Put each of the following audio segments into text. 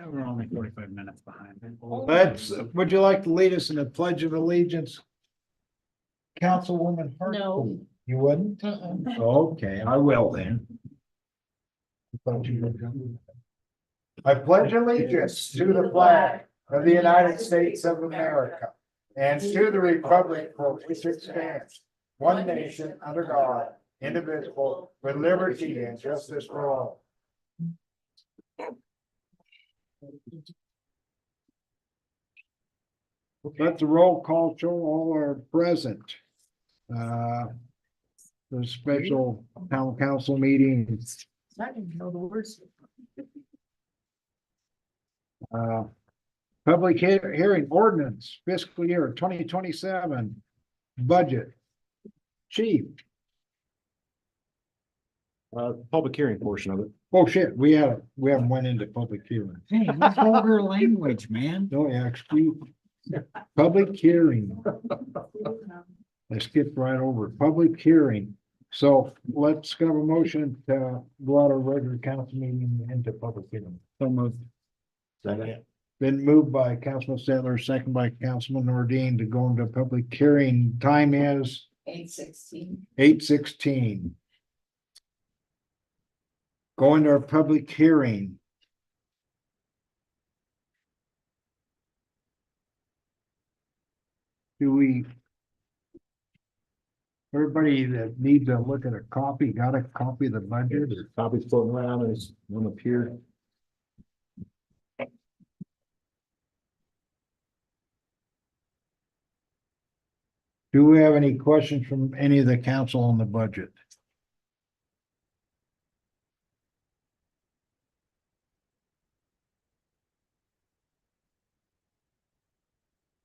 We're only 45 minutes behind. Would you like to lead us in the Pledge of Allegiance? Councilwoman Hart? No. You wouldn't? Okay, I will then. I pledge allegiance to the flag of the United States of America and to the republic for which it stands, one nation under God, indivisible, with liberty and justice for all. Let the roll call show all are present. The special town council meeting, I didn't know the words. public hearing ordinance fiscal year 2027 budget. Chief, Public hearing portion of it. oh shit, we haven't went into public hearing. Hey, use vulgar language, man. No, yeah, excuse. Public hearing. I skipped right over public hearing. So let's have a motion to go out of regular council meeting into public hearing. So moved. Been moved by Councilman Sadler, second by Councilman Nordine to go into public hearing. Time is 8:16. 8:16. Go into our public hearing. Do we? Everybody that needs to look at a copy, got a copy of the budget? There's copies floating around, there's one up here. Do we have any questions from any of the council on the budget?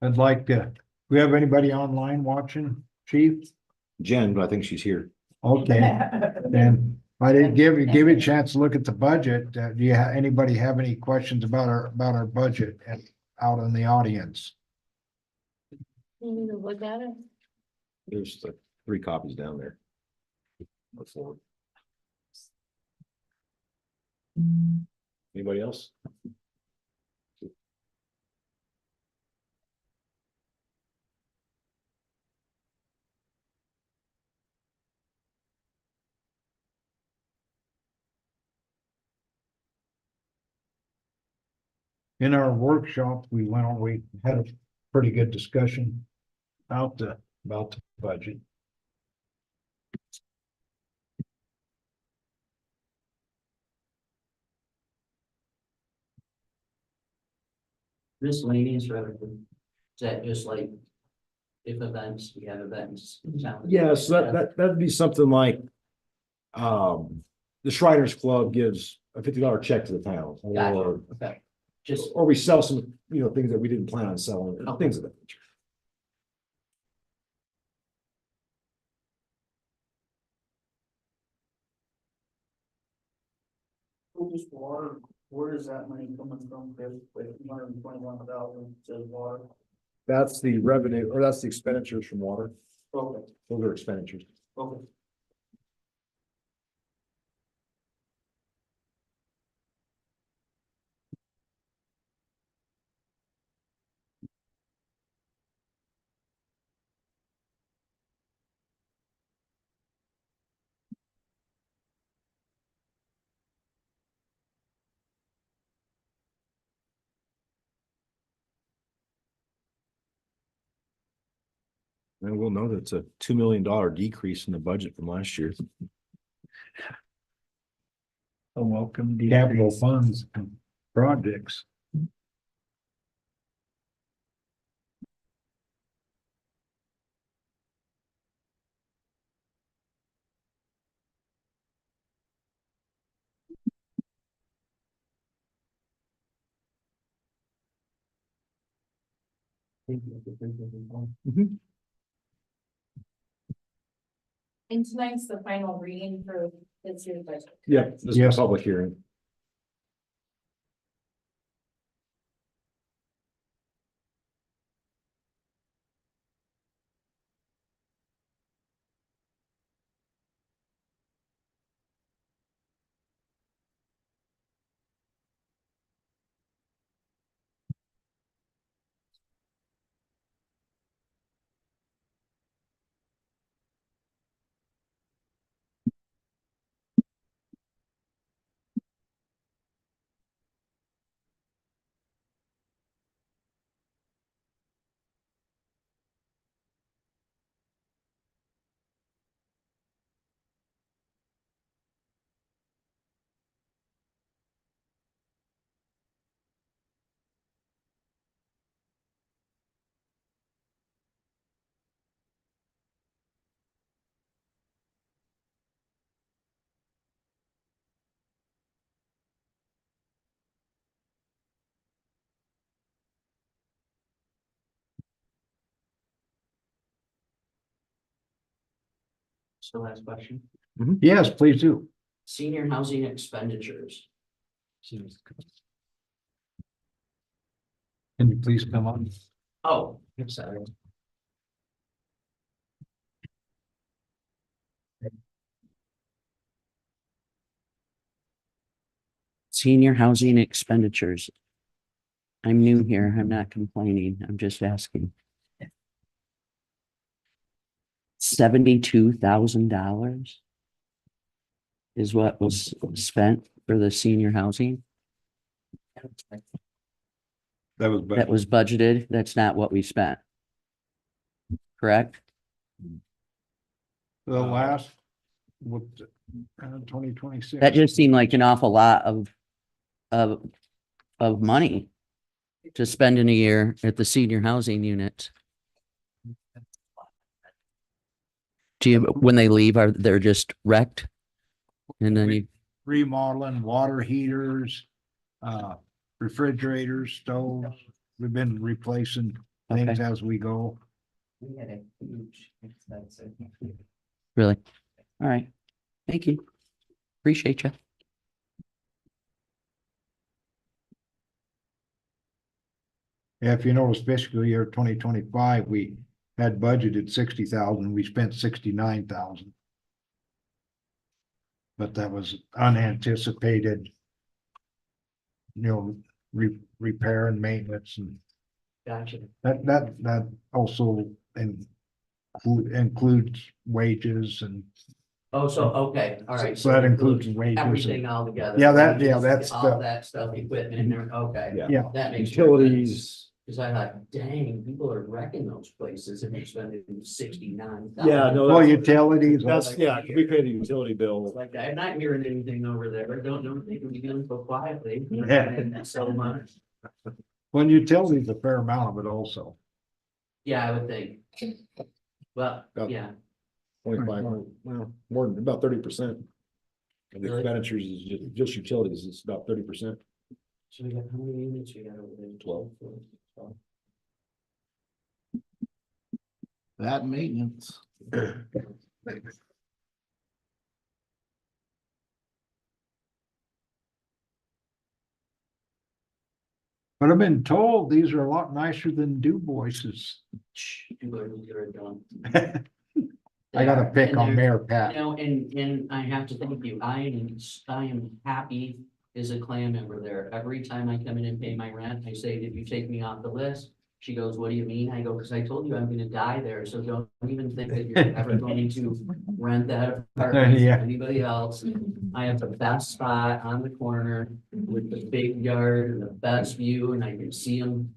I'd like to, we have anybody online watching, Chief? Jen, but I think she's here. Okay, then I didn't give you a chance to look at the budget. Do you anybody have any questions about our budget and out in the audience? You need to look at it. There's like 3 copies down there. Or 4. Anybody else? In our workshop, we had a pretty good discussion about the budget. Miscellaneous revenue, is that just like if events, we have events? in town? Yes, that'd be something like. The Shriners Club gives a $50 check to the town. Gotcha. Or, Okay, just, or we sell some, things that we didn't plan on selling, things of that nature. just water, where is that money coming from, with 221,000 says water? That's the revenue, or that's the expenditures from water. Okay, Those are expenditures. okay. And we'll know that it's a $2 million decrease in the budget from last year. A welcome. Capital funds and projects. And tonight's the final reading for this year's budget. Yeah, this is Yes. a public hearing. So last question, Yes, please do. senior housing expenditures. Can you please come on? Oh, sorry. Senior housing expenditures. I'm new here. I'm not complaining. I'm just asking. $72,000 is what was spent for the senior housing That was, that was budgeted. That's not what we spent. Correct? The last, what, 2026. That just seemed like an awful lot of money to spend in a year at the senior housing unit. Do you, when they leave, they're just wrecked? And then you, Remodeling, water heaters, refrigerators, stoves. We've been replacing things Okay. as we go. we had a huge expensive. Really? All right. Thank you. Appreciate you. Yeah, if you notice fiscal year 2025, we had budgeted 60,000, we spent 69,000. But that was unanticipated. Repair and maintenance, and Gotcha. that also includes wages, and Oh, so, okay, all right. so that includes wages. everything And, all together. Yeah, wages, that's all the- that stuff, equipment, and okay. yeah, That makes utilities. Cause I thought, dang, people are wrecking those places and they're spending 69. Yeah, no, well, utilities. that's, yeah, we pay the utility bill. Like, I'm not hearing anything over there. Don't think we can go quietly. Yeah. So much. When utilities, a fair amount of it also. Yeah, I would think. Well, About yeah, 25, well, more than about 30%. Of the Really? expenditures is just utilities, it's about 30%. so we got how many units we got over there? 12. That maintenance. But I've been told these are a lot nicer than Du Bois's. People are really done. I gotta pick And on they're- Mayor You Pat. know, and I have to thank you. I am happy as a clan member there. Every time I come in and pay my rent, I say, did you take me off the list? She goes, what do you mean? I go, because I told you I'm gonna die there, so don't even think that you're ever going to rent that apartment to Yeah. anybody else. I have the best spot on the corner with the big yard and the best view, and I can see them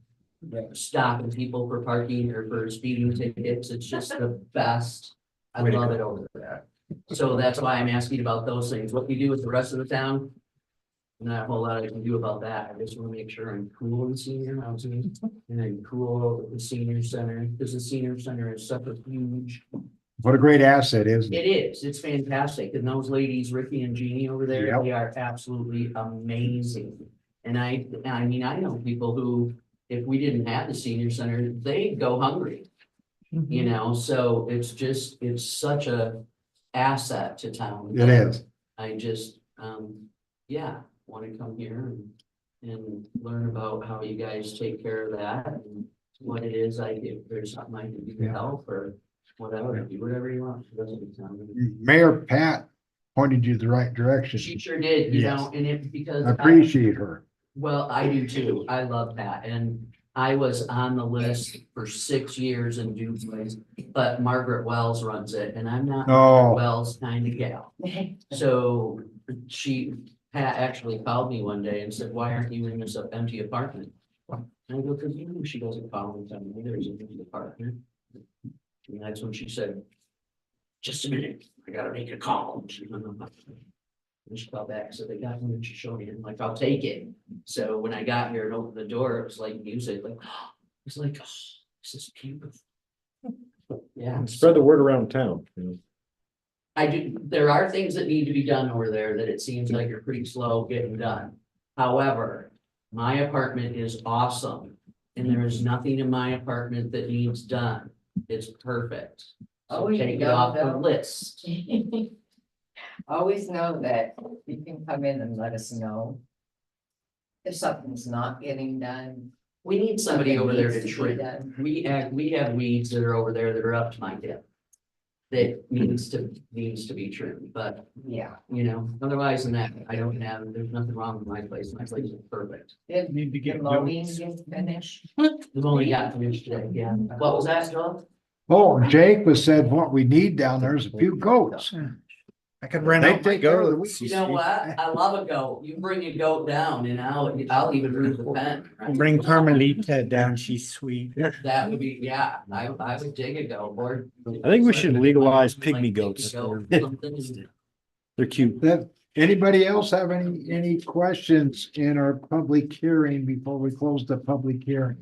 stopping people for parking or for speeding tickets. It's just the best. I Way to love go. it over there. So that's why I'm asking about those things. What we do with the rest of the town? Not a whole lot I can do about that. I just want to make sure I'm cool in senior housing and I'm cool at the senior center, because the senior center is such a huge. What a great asset, isn't it? It is, it's fantastic. And those ladies, Ricky and Jeannie over there, Yep. they are absolutely amazing. And I mean, I know people who, if we didn't have the senior center, they'd go hungry. You know, so it's just, it's such a asset to town. It is. I just, yeah, want to come here and learn about how you guys take care of that and what it is I do. If there's something I can do to Yeah. help or whatever, do whatever you want. It doesn't sound. Mayor Pat pointed you the right direction. She sure did, you Yes. know, and it, because. I appreciate her. Well, I do too. I love that. And I was on the list for 6 years in Dubois, but Margaret Wells runs it and I'm not Oh. Margaret Wells kind of gal. So Pat actually called me one day and said, why aren't you in this empty apartment? And I go, because you know, she doesn't call me, tell me there's an empty apartment. And that's when she said, just a minute, I gotta make a call. And she called back, and said they got one in Shoshoni, and I'm like, I'll take it. So when I got here and opened the door, it was like music, like, it's like, oh, this is beautiful. Yeah. Spread the word around town, you know. I do, there are things that need to be done over there that it seems like you're pretty slow getting done. However, my apartment is awesome and there is nothing in my apartment that needs done. It's perfect. So you take it don't off the know. list. Always know that you can come in and let us know. If something's not getting done. We need somebody something over there needs to be trim. done. We have weeds that are over there that are up to my dip. That needs to be trimmed, but Yeah, you know, otherwise than that, there's nothing wrong with my place. My place is perfect. did Need to the get mowing goats. get finished? We've only got finished today, yeah. What was that, Joe? Oh, Jake was said what we need down there is a few goats. I could rent They out my take care of the goats. You know what? I love a goat. You bring a goat down and I'll even move the pen. We'll bring Carmelita down, she's sweet. That would be, yeah, I would dig a goat, or. I think we should legalize Like pygmy goats. goat or something. They're cute. That, anybody else have any questions in our public hearing before we close the public hearing?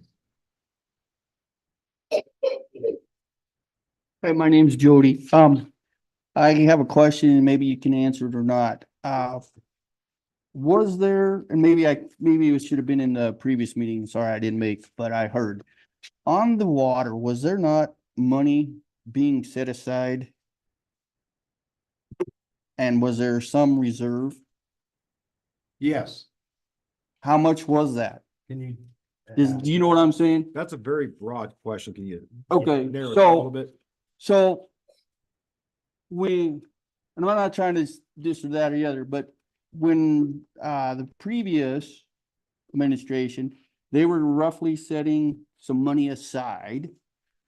Hi, my name's Jody. I have a question, and maybe you can answer it or not. Was there, and maybe it should have been in the previous meeting, sorry I didn't make, but I heard. On the water, was there not money being set aside? And was there some reserve? Yes. How much was that? Can you? Do you know what I'm saying? That's a very broad question. Can you? Okay, narrow it down a little so, bit? so and I'm not trying to this or that or the other, but when the previous administration, they were roughly setting some money aside.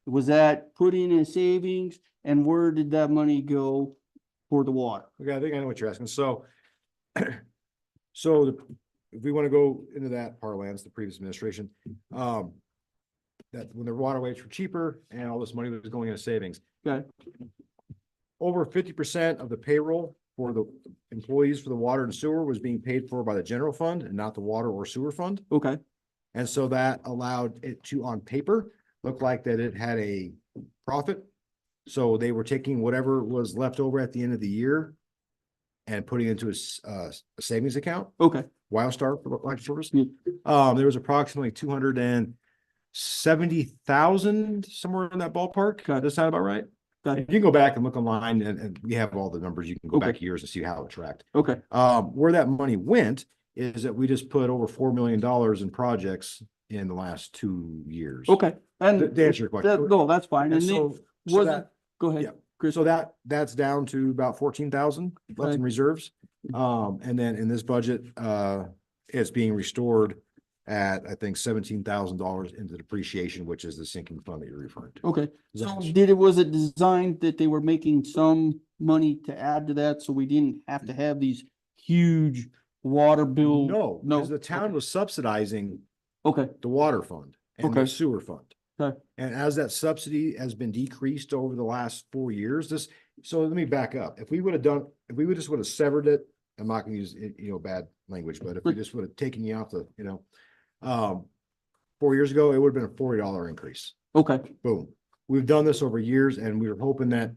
Was that put in savings, and where did that money go for the water? Okay, I think I know what you're asking. So, if we want to go into that parlance, the previous administration, that when the water rates were cheaper and all this money was going into savings. Okay. Over 50% of the payroll for the employees for the water and sewer was being paid for by the general fund and not the water or sewer fund. Okay, And so that allowed it to, on paper, look like that it had a profit. So they were taking whatever was left over at the end of the year and putting into a savings account, okay, Wildstar for like service. Yeah. There was approximately 270,000, somewhere in that ballpark. Okay. Does that sound about right? Okay. You can go back and look online and we have all the numbers. You can go Okay. back years and see how it tracked. okay, Where that money went is that we just put over $4 million in projects in the last 2 years. okay. And To answer your question. no, that's fine. And And then, so was it, that, go ahead. yeah. Chris. so that's down to about 14,000 left Okay. in reserves. And then in this budget, it's being restored at, I think, $17,000 into depreciation, which is the sinking fund that you're referring to. Okay, Does that so answer- was it designed that they were making some money to add to that, so we didn't have to have these huge water bill? No, No, because the town was subsidizing okay, the water fund and the Okay. sewer fund. Okay. And as that subsidy has been decreased over the last 4 years, so let me back up. If we would just would have severed it, I'm not gonna use, bad language, but if we just would have taken you off the, 4 years ago, it would have been a $40 increase. okay, Boom. We've done this over years and we were hoping that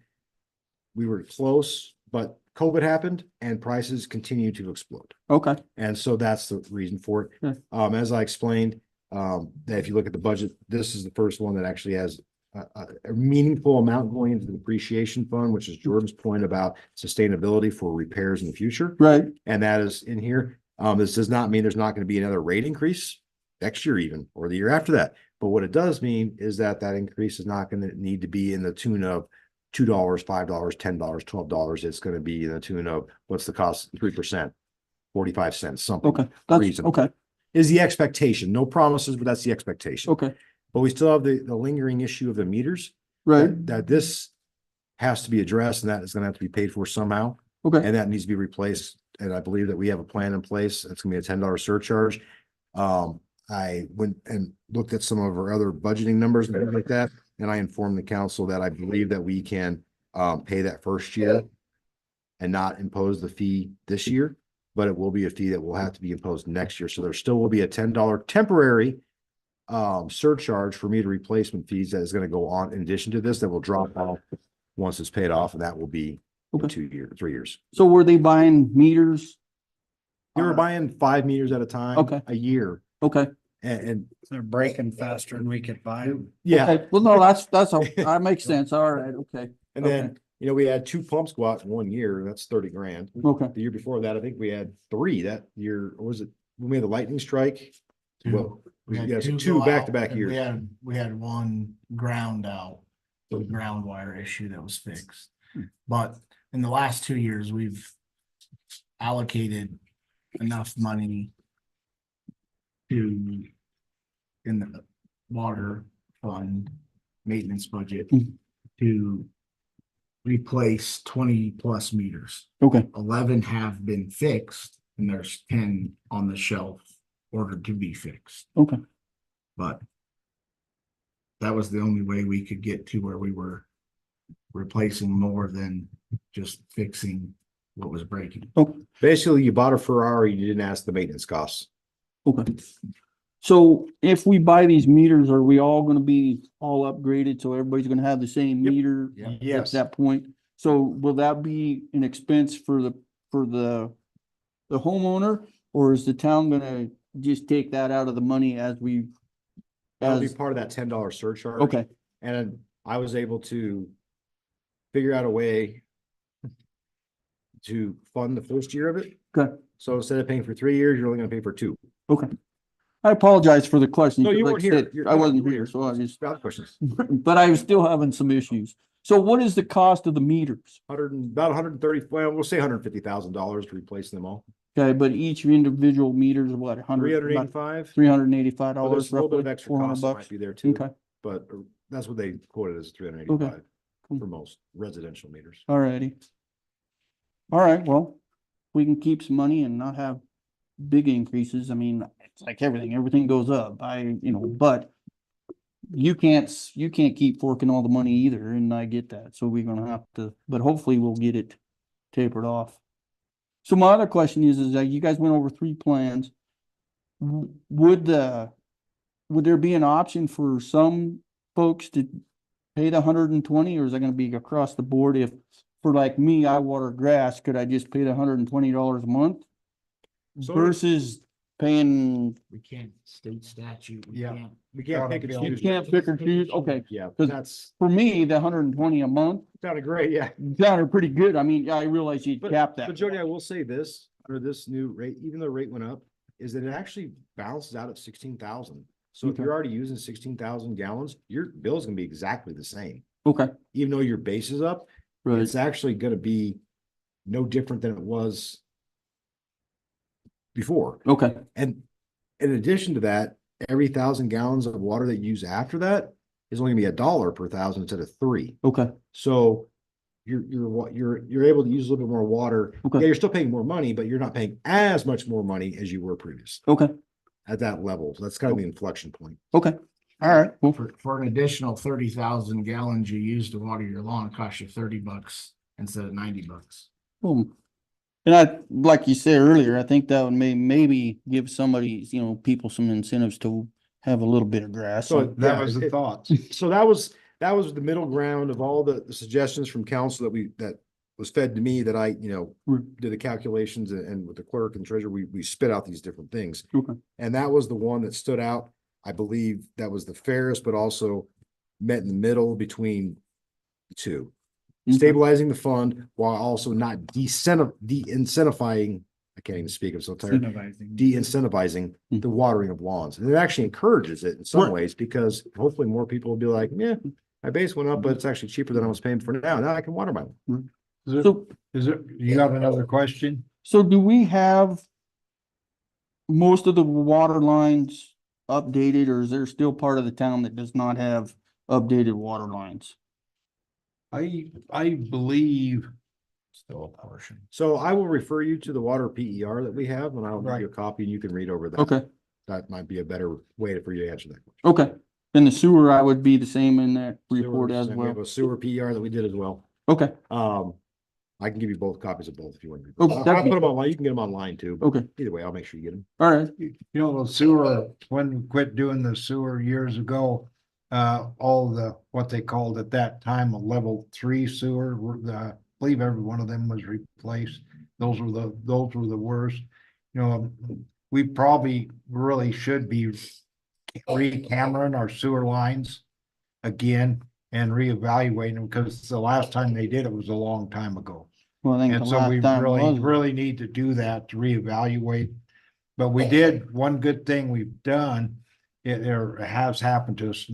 we were close, but COVID happened and prices continue to explode. okay, And so that's the reason for it. Yeah. As I explained, that if you look at the budget, this is the first one that actually has a meaningful amount going into the depreciation fund, which is Jordan's point about sustainability for repairs in the future. right, And that is in here. This does not mean there's not going to be another rate increase next year even, or the year after that. But what it does mean is that increase is not going to need to be in the tune of $2, $5, $10, $12. It's going to be in the tune of, what's the cost? 3%, 45 cents, something. okay, that's, Reasonable. okay, Is the expectation. No promises, but that's the expectation. okay, But we still have the lingering issue of the meters. right, That this has to be addressed and that is gonna have to be paid for somehow. okay, And that needs to be replaced. And I believe that we have a plan in place. It's gonna be a $10 surcharge. I went and looked at some of our other budgeting numbers and things like that. And I informed the council that I believe that we can pay that first year and not impose the fee this year, but it will be a fee that will have to be imposed next year. So there still will be a $10 temporary surcharge for meter replacement fees that is going to go on in addition to this, that will drop off once it's paid off, and that will be in Okay. 2 years, 3 years. so were they buying meters? They were buying 5 meters at a time. Okay. A year. Okay, And They're breaking faster than we could buy them. yeah, okay, well, no, that makes sense, all right, okay, And then, you know, we had 2 pumps go out in 1 year, that's 30 grand. Okay, The year before that, I think we had 3 that year, or was it, when we had the lightning strike? Well, We had yeah, so 2 go back-to-back out, and years. We had one ground out, the ground wire issue that was fixed. But in the last 2 years, we've allocated enough money to, in the water fund maintenance budget, Mhm. to replace 20+ meters. okay, 11 have been fixed and there's 10 on the shelf ordered to be fixed, okay. but that was the only way we could get to where we were replacing more than just fixing what was breaking. Basically, you bought a Ferrari, you didn't ask the maintenance costs. Okay. So if we buy these meters, are we all gonna be all upgraded? So everybody's gonna have the same Yep. meter? At Yes, that point? So will that be an expense for the homeowner? Or is the town gonna just take that out of the money as we? That'll be As, part of that $10 surcharge. okay, And I was able to figure out a way to fund the first year of it. okay, So instead of paying for 3 years, you're only gonna pay for 2. okay. I apologize for the question. No, you like weren't I here. said, You're- I you wasn't were here, so I just, Valid questions. but I was still having some issues. So what is the cost of the meters? About 130, well, we'll say $150,000 to replace them all. Okay, but each individual meter is what, 385. $385 Well, there's a little bit of roughly, extra 400 cost that bucks? might be there too, Okay, but that's what they quoted as 385 Cool. for most residential meters. alrighty. All right, well, we can keep some money and not have big increases. I mean, it's like everything goes up. But you can't keep forking all the money either, and I get that. So we're gonna have to, but hopefully we'll get it tapered off. So my other question is that you guys went over 3 plans. Would there be an option for some folks to pay the 120, or is that gonna be across the board? If, for like me, I water grass, could I just pay the $120 a month? So- Versus paying, we can't state statute. Yeah. Can't. We can't pick and You you choose. can't pick or choose, okay. Yeah, 'Cause- that's For me, the 120 a month sounded great, yeah. sounded pretty good. I mean, I realize you But- cap that. But Jody, I will say this, under this new rate, even though the rate went up, is that it actually balances out at 16,000. So if Okay. you're already using 16,000 gallons, your bill's gonna be exactly the same. Okay, Even though your base is up, right, it's actually gonna be no different than it was before. okay, And in addition to that, every 1,000 gallons of water that you use after that is only gonna be $1 per thousand instead of 3. okay, So you're able to use a little bit more water. Okay. Yeah, you're still paying more money, but you're not paying as much more money as you were previous okay, at that level. So that's kind of the inflection point. okay. All right, well, For an additional 30,000 gallons you use to water your lawn, it costs you $30 instead of $90. boom. And I, like you said earlier, I think that would maybe give somebody, people some incentives to have a little bit of grass. So That was the thought. So that was the middle ground of all the suggestions from council that was fed to me that I, did the calculations and with the clerk and treasurer, we spit out these different things. Okay. And that was the one that stood out. I believe that was the fairest, but also met in the middle between the two. Okay. Stabilizing the fund while also not de-incentivizing, I can't even speak, I'm so tired, Incentivizing. de-incentivizing Hmm. the watering of lawns. And it actually encourages it in some Right. ways because hopefully more people will be like, yeah, my base went up, but it's actually cheaper than I was paying for now. Now I can water my lawn. So, You got another question? so do we have most of the water lines updated, or is there still part of the town that does not have updated water lines? I believe. Still a portion. So I will refer you to the water PER that we have and I'll give you a Right. copy and you can read over that. Okay, That might be a better way for you to answer that. okay. And the sewer, I would be the same in that report Sewer, as and we have well. a sewer PER that we did as well. Okay, I can give you both copies of both if you want. to. Okay, I'll that'd put be- them online. You can get them online too. But okay, either way, I'll make sure you get them. all right, You know, the sewer, when we quit doing the sewer years ago, all the, what they called at that time, a level 3 sewer, I believe every one of them was replaced. Those were the worst. You know, we probably really should be re-cammering our sewer lines again and reevaluating them, because the last time they did it was a long time ago. Well, I think the And so we last time really, was, really need to do that to reevaluate. But we did, one good thing we've done, there has happened to us,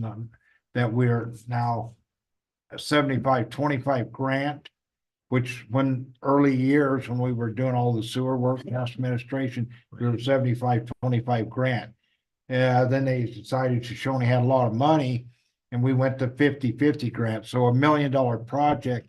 that we're now a 75-25 grant, which when early years, when we were doing all the sewer work, past administration, we were 75-25 grant. Then they decided Shoshoni had a lot of money and we went to 50-50 grant. So $1 million project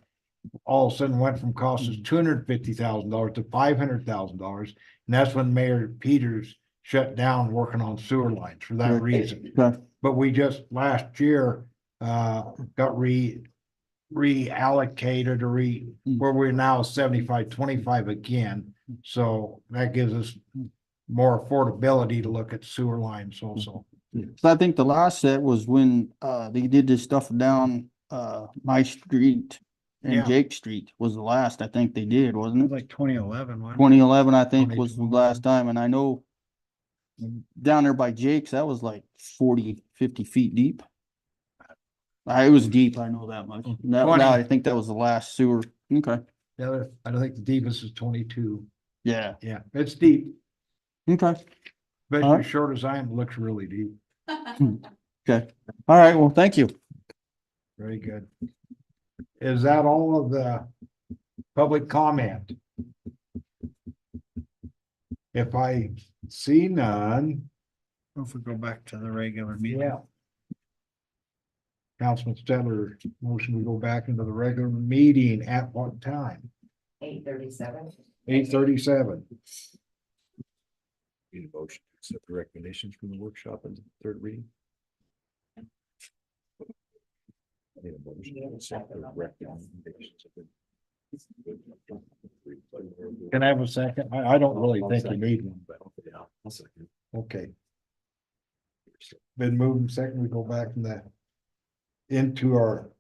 all of a sudden went from cost us $250,000 to $500,000. And that's when Mayor Peters shut down working on sewer lines for that reason. okay, But we just last year got reallocated or where we're now 75-25 again. So that gives us more affordability to look at sewer lines also. so I think the last set was when, they did this stuff down, my street and Yeah. Jake Street was the last I think they did, wasn't it? Like 2011, wasn't it? 2011, I think, was the 2011. last time, and I know down there by Jake's, that was like 40-50 feet deep. It was deep, I know that much. Now, 20. I think that was the last sewer. Okay, Yeah, I don't think the deepest is 22. yeah, Yeah, it's deep, okay, but All right. as short as I am, it looks really deep. okay. All right, well, thank you. Very good. Is that all of the public comment? If I see none. If we go back to the regular meeting. Yeah. Councilman Steller, motion to go back into the regular meeting at what time? 8:37. 8:37. Need a motion to accept the recommendations from the workshop and third reading. Need a motion to accept the recommendations of the- Can I have a second? I don't really think you need one, but Yeah, I'll second. okay. Been moving second, we go back into our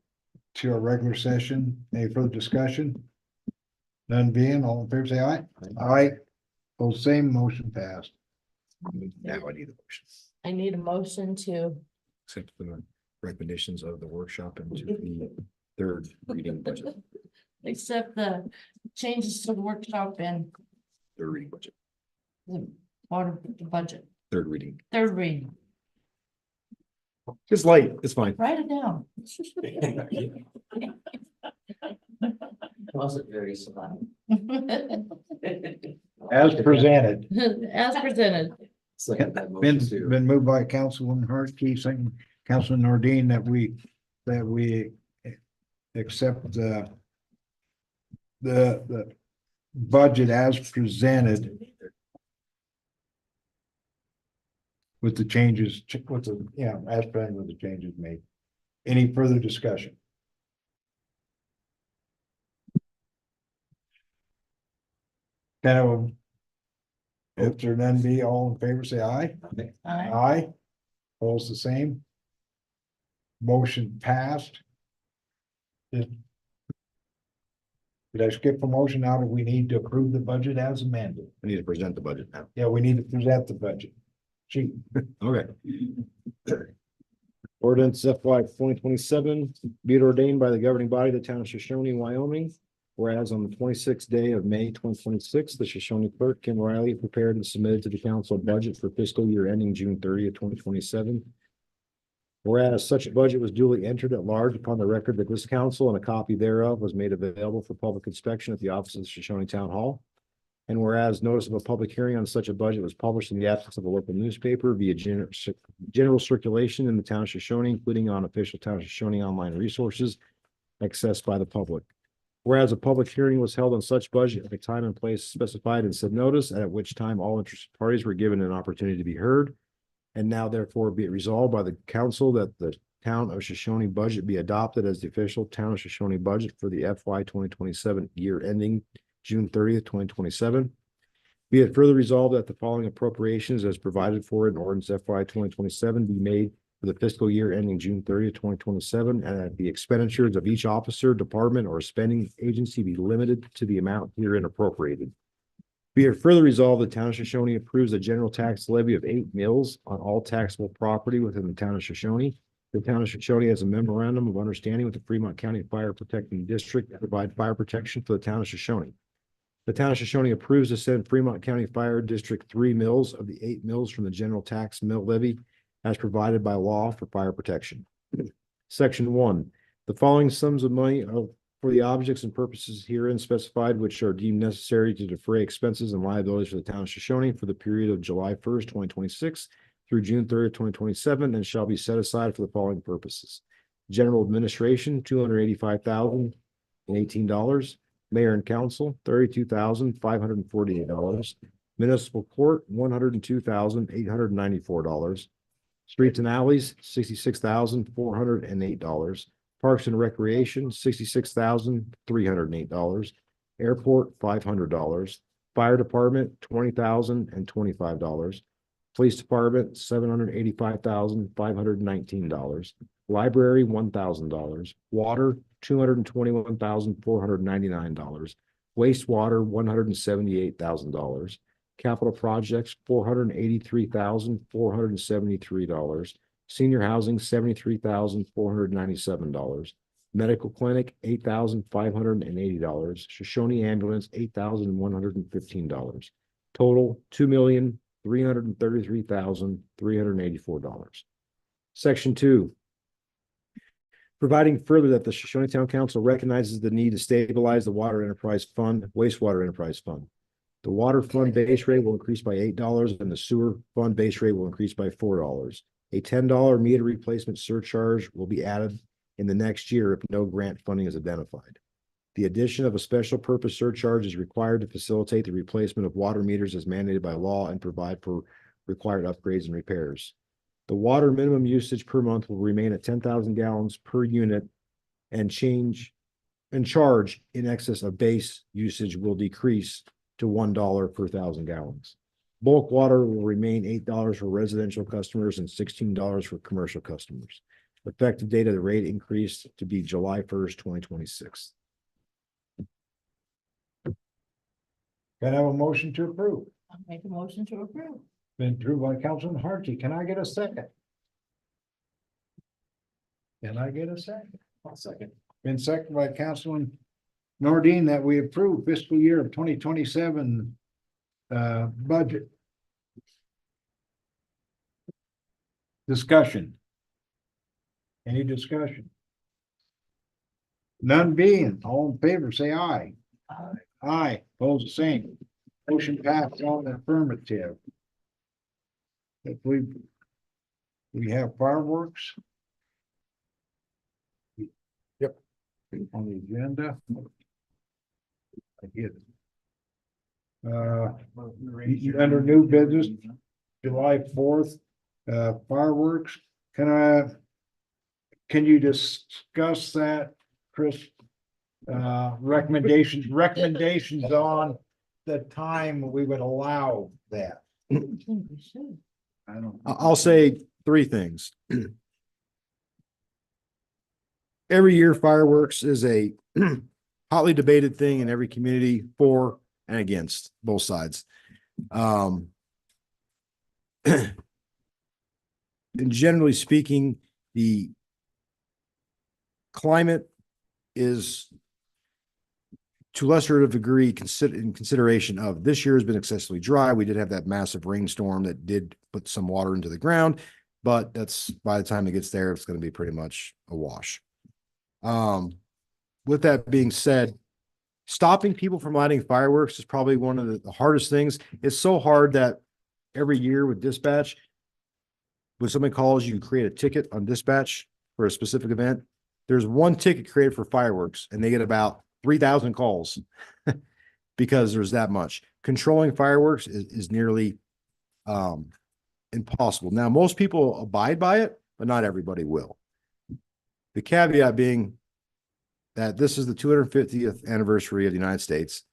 regular session. Any further discussion? None being, all in favor, say aye. Aye. Those same motion passed. Now I need a motion. I need a motion to, Accept the recommendations of the workshop into the third reading budget, accept the changes to the workshop and third reading budget, the water budget, third reading. third reading. It's light, it's fine. Write it down. Wasn't very slow. As presented. As presented. Second that motion too. Been moved by Councilman Hart, Keith, second Councilman Nordine, that we accept the budget as presented with the changes, as presented with the changes made. Any further discussion? Kind of, if there none be, all in favor, say aye. Aye. Aye. Opposed the same. Motion passed. Did I skip a motion now? Do we need to approve the budget as amended? I need to present the budget now. Yeah, we need to present the budget. Gee, Okay. Ordinance FY 2027, be it ordained by the governing body of the town of Shoshoni, Wyoming. Whereas on the 26th day of May 2026, the Shoshoni clerk Kim Riley prepared and submitted to the council a budget for fiscal year ending June 30th, 2027. Whereas such a budget was duly entered at large upon the record that this council, and a copy thereof was made available for public inspection at the office of the Shoshoni Town Hall. And whereas notice of a public hearing on such a budget was published in the absence of a local newspaper via general circulation in the town of Shoshoni, including on official town of Shoshoni online resources accessed by the public. Whereas a public hearing was held on such budget at a time and place specified in said notice, and at which time all interested parties were given an opportunity to be heard. And now therefore be it resolved by the council that the town of Shoshoni budget be adopted as the official town of Shoshoni budget for the FY 2027 year ending June 30th, 2027. Be it further resolved that the following appropriations as provided for in ordinance FY 2027 be made for the fiscal year ending June 30th, 2027, and that the expenditures of each officer, department, or spending agency be limited to the amount herein appropriated. Be it further resolved, the town of Shoshoni approves a general tax levy of 8 mills on all taxable property within the town of Shoshoni, The town of Shoshoni has a memorandum of understanding with the Fremont County Fire Protecting District to provide fire protection for the town of Shoshoni. The town of Shoshoni approves to send Fremont County Fire District 3 mills of the 8 mills from the general tax mill levy as provided by law for fire protection. Section 1, the following sums of money for the objects and purposes herein specified which are deemed necessary to defray expenses and liabilities for the town of Shoshoni for the period of July 1st, 2026 through June 30th, 2027, and shall be set aside for the following purposes. General administration, $285,018. Mayor and council, $32,548. Municipal court, $102,894. Streets and alleys, $66,408. Parks and recreation, $66,308. Airport, $500. Fire department, $20,025. Police department, $785,519. Library, $1,000. Water, $221,499. Wastewater, $178,000. Capital projects, $483,473. Senior housing, $73,497. Medical clinic, $8,580. Shoshone ambulance, $8,115. Total, $2,333,384. Section 2. Providing further that the Shoshone Town Council recognizes the need to stabilize the water enterprise fund, wastewater enterprise fund. The water fund base rate will increase by $8 and the sewer fund base rate will increase by $4. A $10 meter replacement surcharge will be added in the next year if no grant funding is identified. The addition of a special purpose surcharge is required to facilitate the replacement of water meters as mandated by law and provide for required upgrades and repairs. The water minimum usage per month will remain at 10,000 gallons per unit and charge in excess of base usage will decrease to $1 per 1,000 gallons. Bulk water will remain $8 for residential customers and $16 for commercial customers. Effective date of the rate increase to be July 1st, 2026. Can I have a motion to approve? I'll make a motion to approve. Been approved by Councilman Harty. Can I get a second? Can I get a second? I'll second. Been seconded by Councilman Nordine that we approve fiscal year of 2027 budget. Discussion. Any discussion? None being, all in favor, say aye. Aye. Aye, opposed the same. Motion passed on the affirmative. If we have fireworks. Yep. On the agenda. I get it. Under new business, July 4th, fireworks. Can you discuss that, Chris? Recommendations on the time we would allow that. I think we should. I don't. I'll say 3 things. Every year fireworks is a hotly debated thing in every community, for and against both sides. And generally speaking, the climate is to lesser of degree in consideration of this year has been excessively dry. We did have that massive rainstorm that did put some water into the ground, but that's by the time it gets there, it's going to be pretty much a wash. With that being said, stopping people from lighting fireworks is probably one of the hardest things. It's so hard that every year with dispatch, when somebody calls, you create a ticket on dispatch for a specific event. There's one ticket created for fireworks and they get about 3,000 calls because there's that much. Controlling fireworks is nearly impossible. Now, most people abide by it, but not everybody will. The caveat being that this is the 250th anniversary of the United States,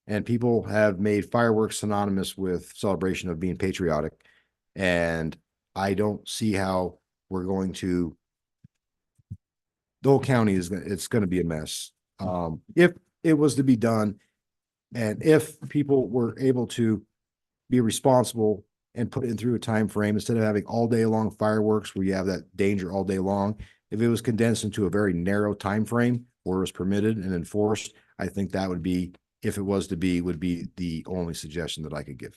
and people have made fireworks synonymous with celebration of being patriotic. And I don't see how we're going to, the whole county it's going to be a mess. If it was to be done, and if people were able to be responsible and put it in through a time frame instead of having all day long fireworks where you have that danger all day long. If it was condensed into a very narrow time frame where it was permitted and enforced, I think that would be, if it was to be, would be the only suggestion that I could give.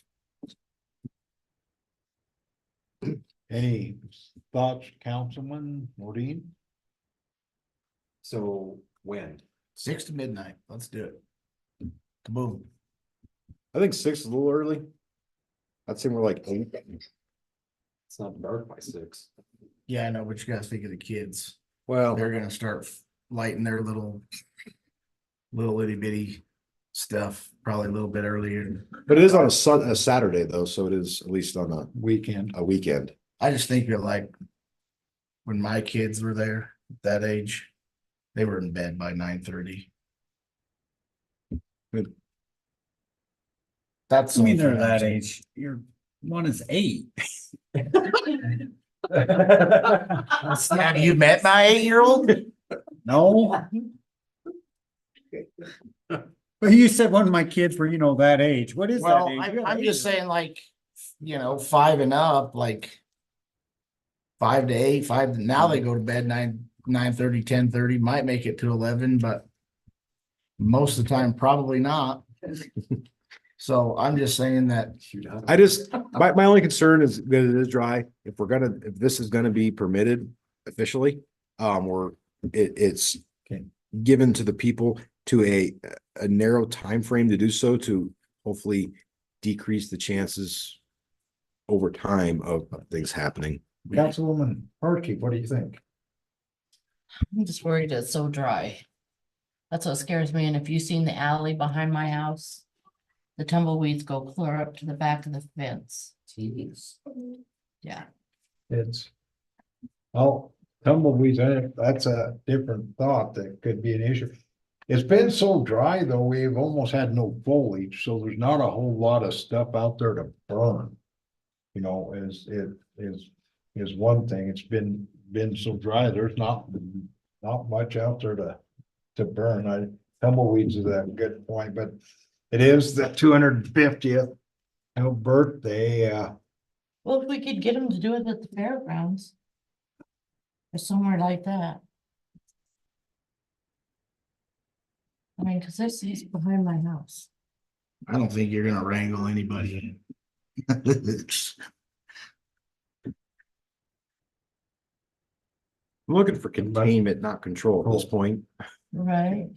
Any thoughts, Councilman Modine? So when? 6 to midnight. Let's do it. Kaboom. I think 6 is a little early. I'd say we're like 8. It's not dark by 6. Yeah, I know, but you gotta think of the kids. Well, They're gonna start lighting their little itty bitty stuff, probably a little bit earlier. but it is on a Saturday though, so it is at least on Weekend. a weekend. I just think you're like, when my kids were there, that age, they were in bed by 9:30. Good. That's. I mean, they're that age. One is 8. Have you met my 8-year-old? No. But you said one of my kids were, that age. What is that Well, age? I'm just saying like, 5 and up, like 5 to 8, now they go to bed 9:30, 10:30, might make it to 11, but most of the time, probably not. So I'm just saying that, My only concern is that it is dry. If this is gonna be permitted officially, it's given to the people to a narrow time frame to do so, to hopefully decrease the chances over time of things happening. Councilwoman Harkey, what do you think? I'm just worried it's so dry. That's what scares me. And if you've seen the alley behind my house, the tumbleweeds go clear up to the back of the fence. Jeez. Yeah. It's, oh, tumbleweeds, that's a different thought that could be an issue. It's been so dry though, we've almost had no foliage, so there's not a whole lot of stuff out there to burn. Is one thing. It's been so dry, there's not much out there to burn. Tumbleweeds is a good point, but it is the 250th birthday. Well, if we could get them to do it at the fairgrounds. Or somewhere like that. I mean, cause this is behind my house. I don't think you're gonna wrangle anybody. I'm looking for containment, not control at this point. Right.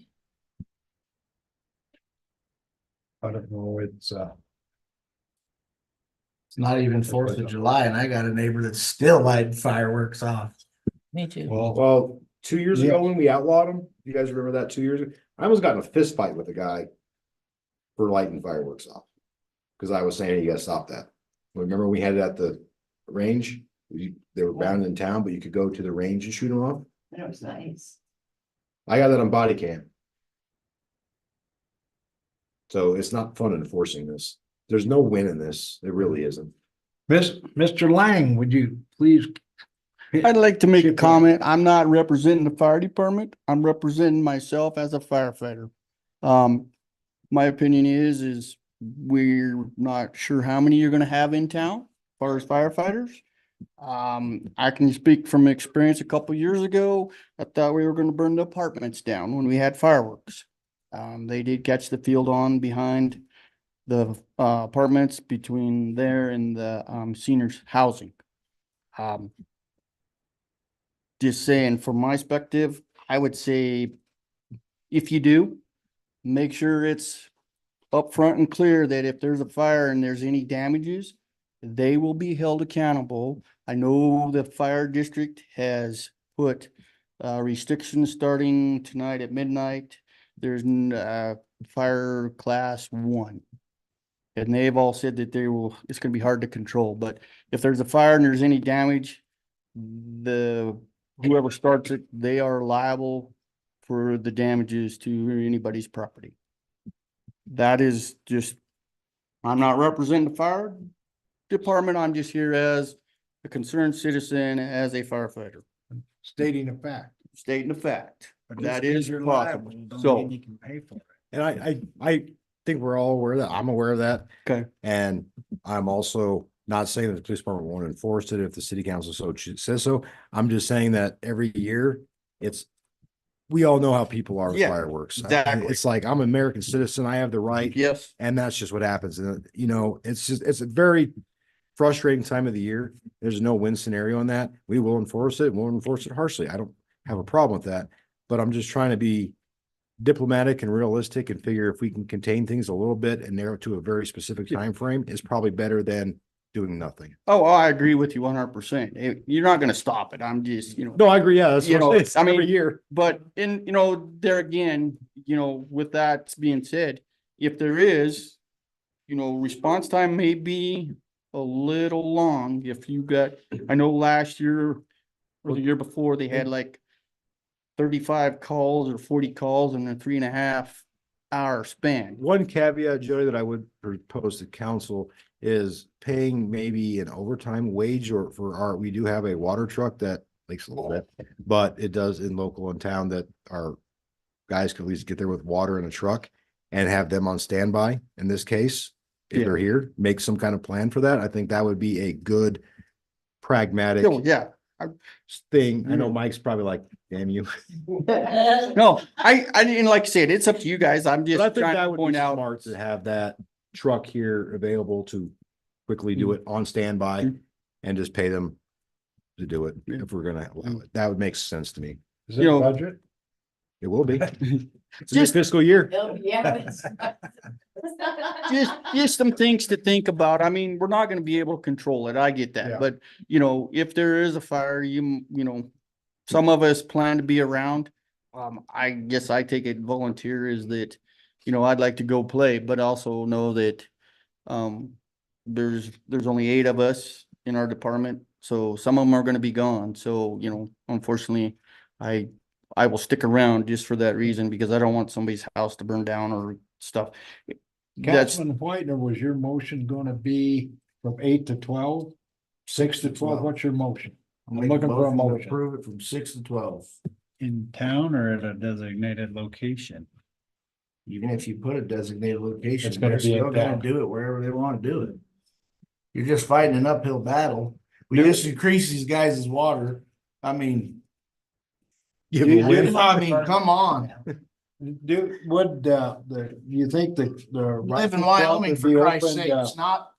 I don't know, it's It's not even 4th of July and I got a neighbor that's still lighting fireworks off. Me too. Well, 2 years ago when we outlawed them, you guys remember that 2 years ago? I almost got in a fist fight with a guy for lighting fireworks off. Cause I was saying, hey, you gotta stop that. Remember we had it at the range? They were bound in town, but you could go to the range and shoot them off. That was nice. I got that on body cam. So it's not fun enforcing this. There's no win in this. It really isn't. Mr. Lang, would you please? I'd like to make a Chip in. comment. I'm not representing the fire department. I'm representing myself as a firefighter. My opinion is we're not sure how many you're gonna have in town as far as firefighters. I can speak from experience a couple years ago. I thought we were gonna burn the apartments down when we had fireworks. They did catch the field on behind the apartments between there and the seniors housing. Just saying, from my perspective, I would say if you do, make sure it's upfront and clear that if there's a fire and there's any damages, they will be held accountable. I know the fire district has put restrictions starting tonight at midnight. There's fire class 1. And they've all said that it's gonna be hard to control, but if there's a fire and there's any damage, whoever starts it, they are liable for the damages to anybody's property. That is just, I'm not representing the fire department. I'm just here as a concerned citizen, as a firefighter, Stating a fact. stating a fact. But That just 'cause is you're possible. liable, don't So- mean you can pay for it. And I think we're all aware of that. I'm aware of that. Okay. And I'm also Not saying that the police department won't enforce it if the city council says so. I'm just saying that every year we all know how people are with Yeah, fireworks. exactly. It's like, I'm an American citizen. I have the right. Yes. And that's just what happens. And, it's a very frustrating time of the year. There's no win scenario on that. We will enforce it. We'll enforce it harshly. I don't have a problem with that, but I'm just trying to be diplomatic and realistic and figure if we can contain things a little bit and narrow it to a very specific time frame is probably better than doing nothing. Oh, I agree with you 100%. You're not gonna stop it. I'm just, No, I agree. Yeah, that's You what know, it's every year. but there again, with that being said, if there is, response time may be a little long if you got, I know last year or the year before, they had like 35 calls or 40 calls in a 3.5 hour span. One caveat, Jody, that I would propose to council is paying maybe an overtime wage we do have a water truck that leaks a little bit, but it does in local and town that our guys could at least get there with water in a truck and have them on standby. In this case, if Yeah. they're here, make some kind of plan for that. I think that would be a good pragmatic Yeah. thing. I know Mike's probably like, damn you. No, I didn't like I said, it's up to you guys. I'm But I just think trying that to would point be out. smart to have that truck here available to quickly do it on standby and just pay them to do it if we're gonna allow it. That would make sense to me. Is it budget? It will be. It's a new Just- fiscal year. Yeah. Just some things to think about. I mean, we're not gonna be able to control it. I get Yeah. that, but if there is a fire, some of us plan to be around. I guess I take it volunteer is that, I'd like to go play, but also know that, there's only 8 of us in our department, so some of them are gonna be gone. So, unfortunately, I will stick around just for that reason because I don't want somebody's house to burn down or stuff. That's, Councilman Whitener, was your motion gonna be from 8 to 12? 6 to 12, what's your motion? I'm Make looking for a to motion. Approve it from 6 to 12. In town or at a designated location? Even if you put a designated location, It's gonna they're be in still gonna town. do it wherever they wanna do it. You're just fighting an uphill battle. We Do- just increase these guys' water. I mean, Give them a win. I mean, come on. You think that the. Live in rifle club Wyoming, would for be Christ's open, sake. It's not,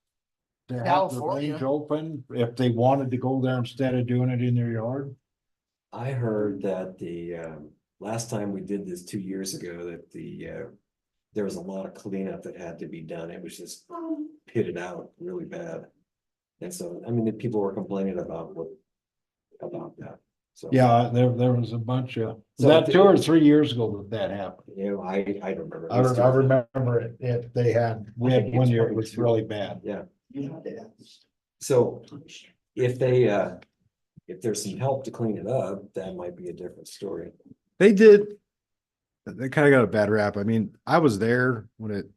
to have the California. range open if they wanted to go there instead of doing it in their yard? I heard that last time we did this 2 years ago, that there was a lot of cleanup that had to be done. It was just pitted out really bad. And so, I mean, the people were complaining about that. So. Yeah, there was a bunch of, was So that if 2 or it- 3 years ago that happened? I don't remember. I remember it, we had one year, it was really bad. Yeah. So if there's some help to clean it up, that might be a different story. They did. They kind of got a bad rap. I mean, I was there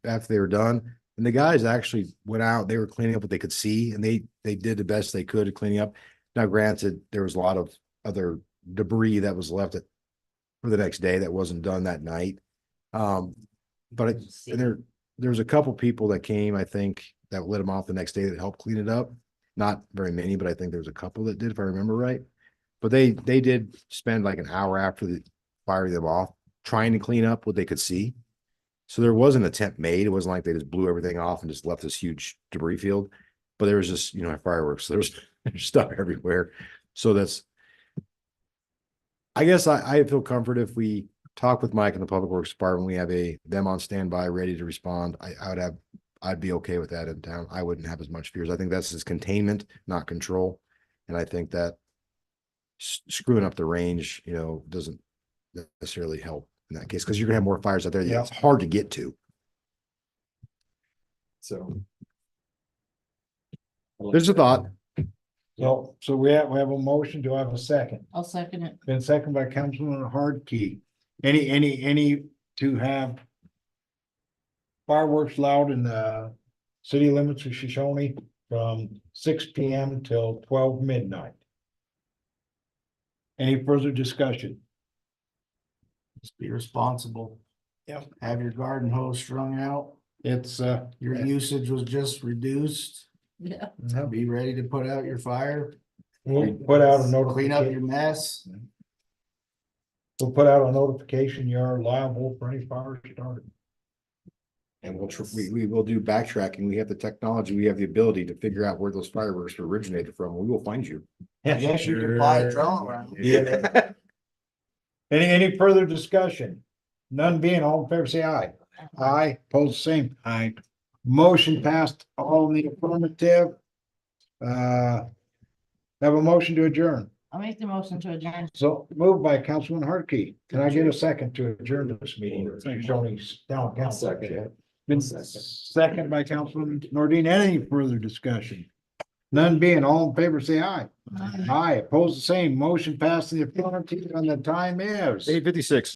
after they were done, and the guys actually went out. They were cleaning up what they could see, and they did the best they could at cleaning up. Now, granted, there was a lot of other debris that was left for the next day that wasn't done that night. But there's a couple people that came, I think, that lit them off the next day that helped clean it up. Not very many, but I think there was a couple that did, if I remember right. But they did spend like an hour after firing them off, trying to clean up what they could see. So there was an attempt made. It wasn't like they just blew everything off and just left this huge debris field. But there was just, fireworks. So there's stuff everywhere. So I guess I feel comfort if we talk with Mike in the Public Works Department. We have them on standby, ready to respond. I'd be okay with that in town. I wouldn't have as much fears. I think that's just containment, not control. And I think that screwing up the range, doesn't necessarily help in that case, because you're gonna have more fires out there. Yeah. It's hard to get to. So. There's a thought. So we have a motion. Do I have a second? I'll second it. Been seconded by Councilman Hardkey. Any to have fireworks loud in the city limits of Shoshone from 6 PM till 12 midnight. Any further discussion? just be responsible. Yep. Have your garden hose strung out. It's Your usage was just reduced. Yeah. Be ready to put out your fire, We'll put out a clean up your notification, mess. we'll put out a notification, you're liable for any fire started. And we will do backtracking. We have the technology, we have the ability to figure out where those fireworks originated from. We will find you. I guess you could fly a drone around. Yeah. Any further discussion? None being, all in favor, say aye. Aye, pose same. Aye. Motion passed, all in the affirmative. Have a motion to adjourn. I'll make the motion to adjourn. So moved by Councilman Hartke. Can I get a second to adjourn this meeting? Shoshoni's town council. Second. Been second by Councilman Nordine. Any further discussion? None being, all in favor, say aye. Aye, opposed the same. Motion passed in the affirmative and the time is 8:56.